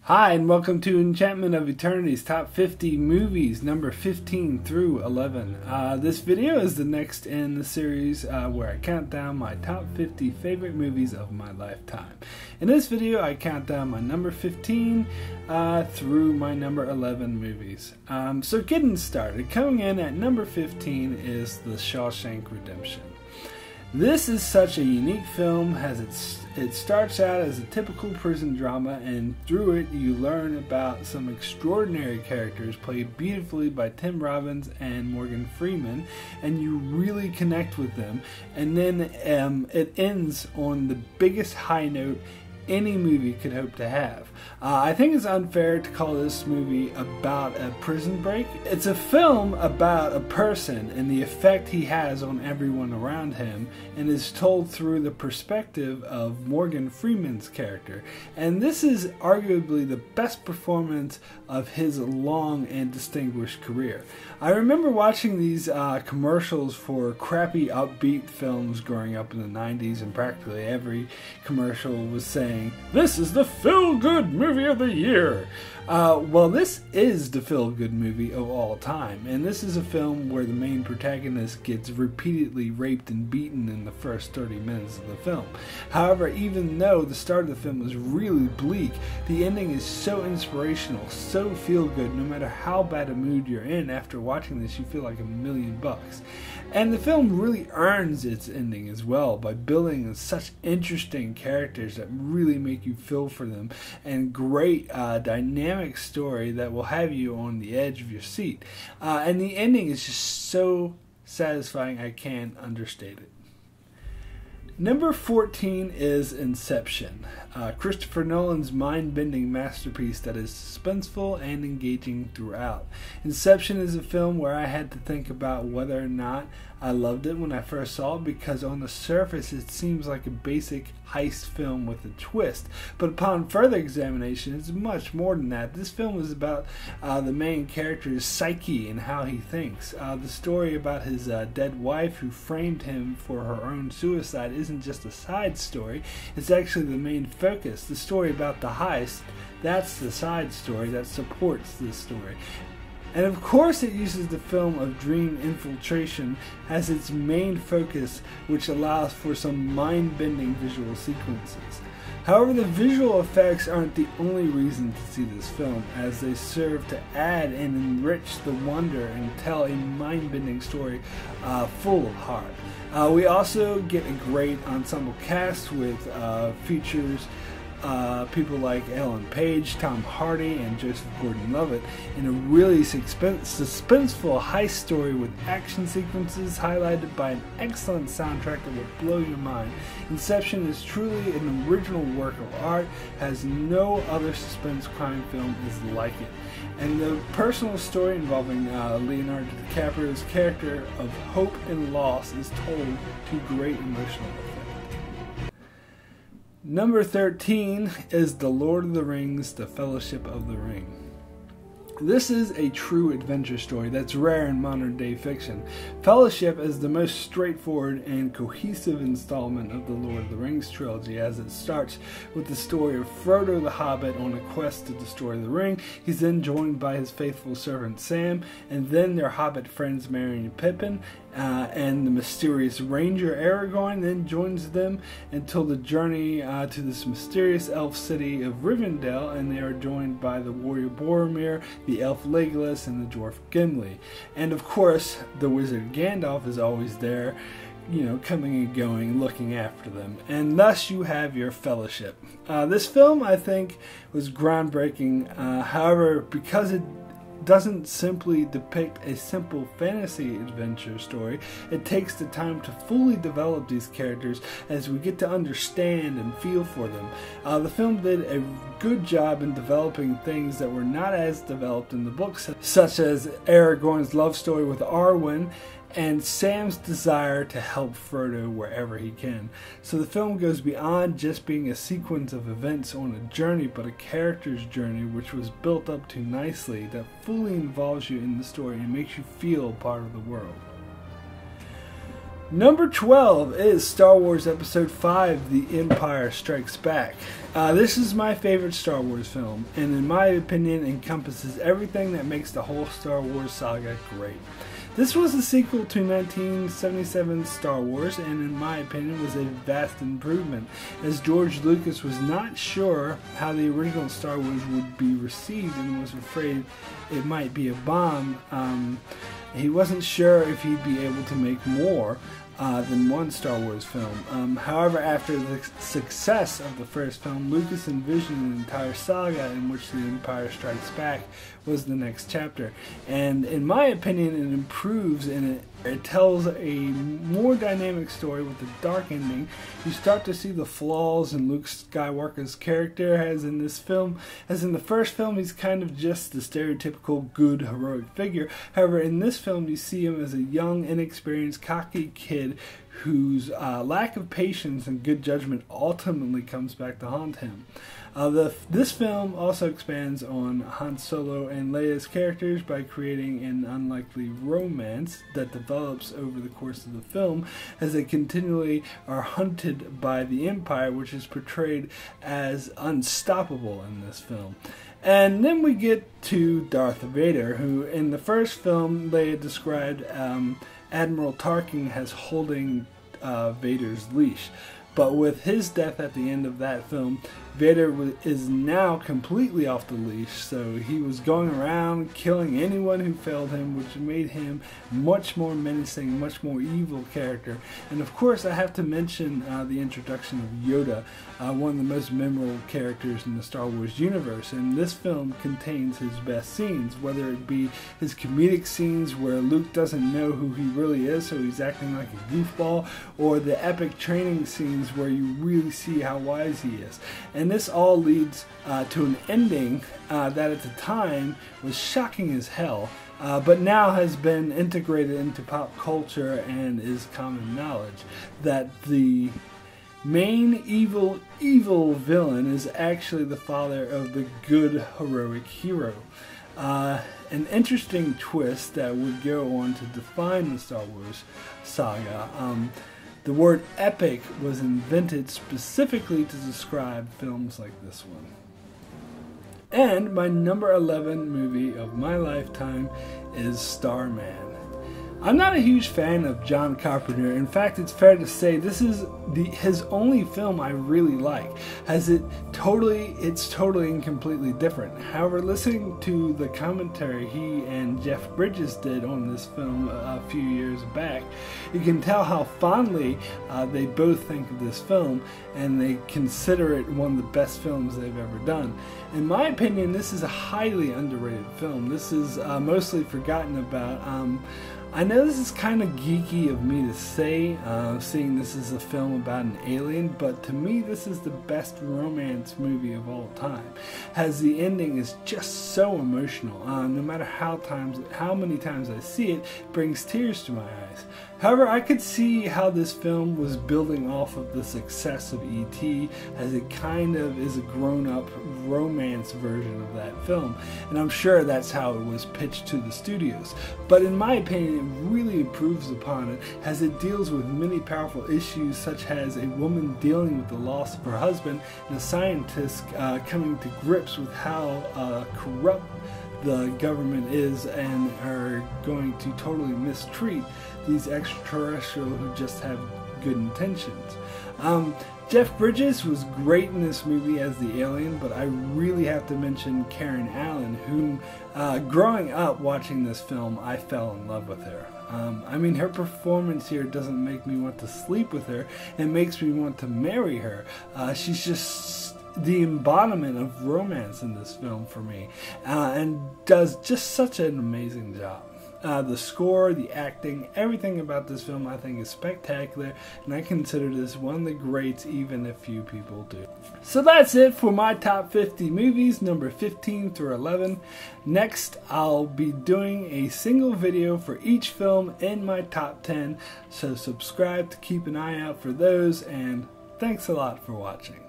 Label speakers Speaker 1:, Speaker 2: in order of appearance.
Speaker 1: Hi, and welcome to Enchantment of Eternity's Top 50 Movies, number 15 through 11. This video is the next in the series where I count down my top 50 favorite movies of my lifetime. In this video, I count down my number 15 through my number 11 movies. So getting started, coming in at number 15 is The Shawshank Redemption. This is such a unique film, as it starts out as a typical prison drama, and through it you learn about some extraordinary characters played beautifully by Tim Robbins and Morgan Freeman, and you really connect with them. And then it ends on the biggest high note any movie could hope to have. I think it's unfair to call this movie about a prison break. It's a film about a person and the effect he has on everyone around him, and is told through the perspective of Morgan Freeman's character. And this is arguably the best performance of his long and distinguished career. I remember watching these commercials for crappy upbeat films growing up in the 90s, and practically every commercial was saying, "This is the feel-good movie of the year." Well, this is the feel-good movie of all time, and this is a film where the main protagonist gets repeatedly raped and beaten in the first 30 minutes of the film. However, even though the start of the film is really bleak, the ending is so inspirational, so feel-good. No matter how bad a mood you're in, after watching this you feel like $1,000,000. And the film really earns its ending as well by building such interesting characters that really make you feel for them, and great dynamic story that will have you on the edge of your seat. And the ending is just so satisfying, I can't understate it. Number 14 is Inception, Christopher Nolan's mind-bending masterpiece that is suspenseful and engaging throughout. Inception is a film where I had to think about whether or not I loved it when I first saw it, because on the surface it seems like a basic heist film with a twist. But upon further examination, it's much more than that. This film is about the main character's psyche and how he thinks. The story about his dead wife who framed him for her own suicide isn't just a side story, it's actually the main focus. The story about the heist, that's the side story that supports this story. And of course it uses the film of dream infiltration as its main focus, which allows for some mind-bending visual sequences. However, the visual effects aren't the only reason to see this film, as they serve to add and enrich the wonder and tell a mind-bending story full of heart. We also get a great ensemble cast with features people like Ellen Page, Tom Hardy, and Joseph Gordon-Levitt in a really suspenseful heist story with action sequences highlighted by an excellent soundtrack that will blow your mind. Inception is truly an original work of art, has no other suspense crime film is like it. And the personal story involving Leonardo DiCaprio's character of hope and loss is told to great emotional effect. Number 13 is The Lord of the Rings, The Fellowship of the Ring. This is a true adventure story that's rare in modern day fiction. Fellowship is the most straightforward and cohesive installment of the Lord of the Rings trilogy, as it starts with the story of Frodo the Hobbit on a quest to destroy the ring. He's then joined by his faithful servant Sam, and then their Hobbit friends Merry and Pippin, and the mysterious ranger Aragorn then joins them until the journey to this mysterious elf city of Rivendell, and they are joined by the warrior Boromir, the elf Legolas, and the dwarf Gimli. And of course, the wizard Gandalf is always there, coming and going, looking after them. And thus you have your fellowship. This film, I think, was groundbreaking. However, because it doesn't simply depict a simple fantasy adventure story, it takes the time to fully develop these characters as we get to understand and feel for them. The film did a good job in developing things that were not as developed in the books, such as Aragorn's love story with Arwen and Sam's desire to help Frodo wherever he can. So the film goes beyond just being a sequence of events on a journey, but a character's journey which was built up to nicely, that fully involves you in the story and makes you feel part of the world. Number 12 is Star Wars Episode 5, The Empire Strikes Back. This is my favorite Star Wars film, and in my opinion encompasses everything that makes the whole Star Wars saga great. This was a sequel to 1977's Star Wars, and in my opinion was a vast improvement, as George Lucas was not sure how the original Star Wars would be received and was afraid it might be a bomb. He wasn't sure if he'd be able to make more than one Star Wars film. However, after the success of the first film, Lucas envisioned an entire saga in which The Empire Strikes Back was the next chapter. And in my opinion, it improves and it tells a more dynamic story with a dark ending. You start to see the flaws in Luke Skywalker's character, as in this film. As in the first film, he's kind of just the stereotypical good, heroic figure. However, in this film, you see him as a young, inexperienced, cocky kid whose lack of patience and good judgment ultimately comes back to haunt him. This film also expands on Han Solo and Leia's characters by creating an unlikely romance that develops over the course of the film as they continually are hunted by the Empire, which is portrayed as unstoppable in this film. And then we get to Darth Vader, who in the first film Leia described Admiral Tarkin as holding Vader's leash. But with his death at the end of that film, Vader is now completely off the leash, so he was going around killing anyone who failed him, which made him much more menacing, much more evil character. And of course, I have to mention the introduction of Yoda, one of the most memorable characters in the Star Wars universe. And this film contains his best scenes, whether it be his comedic scenes where Luke doesn't know who he really is, so he's acting like a goofball, or the epic training scenes where you really see how wise he is. And this all leads to an ending that at the time was shocking as hell, but now has been integrated into pop culture and is common knowledge, that the main evil villain is actually the father of the good heroic hero. An interesting twist that would go on to define the Star Wars saga. The word epic was invented specifically to describe films like this one. And my number 11 movie of my lifetime is Starman. I'm not a huge fan of John Carpenter. In fact, it's fair to say this is his only film I really like, as it's totally and completely different. However, listening to the commentary he and Jeff Bridges did on this film a few years back, you can tell how fondly they both think of this film, and they consider it one of the best films they've ever done. In my opinion, this is a highly underrated film. This is mostly forgotten about. I know this is kind of geeky of me to say, seeing this is a film about an alien, but to me this is the best romance movie of all time, as the ending is just so emotional. No matter how many times I see it, it brings tears to my eyes. However, I could see how this film was building off of the success of E.T., as it kind of is a grown-up romance version of that film, and I'm sure that's how it was pitched to the studios. But in my opinion, it really improves upon it, as it deals with many powerful issues, such as a woman dealing with the loss of her husband, and a scientist coming to grips with how corrupt the government is and are going to totally mistreat these extraterrestrials who just have good intentions. Jeff Bridges was great in this movie as the alien, but I really have to mention Karen Allen, whom growing up watching this film, I fell in love with her. I mean, her performance here doesn't make me want to sleep with her, it makes me want to marry her. She's just the embodiment of romance in this film for me, and does just such an amazing job. The score, the acting, everything about this film I think is spectacular, and I consider this one of the greats even if few people do. So that's it for my top 50 movies, number 15 through 11. Next, I'll be doing a single video for each film in my top 10, so subscribe to keep an eye out for those, and thanks a lot for watching.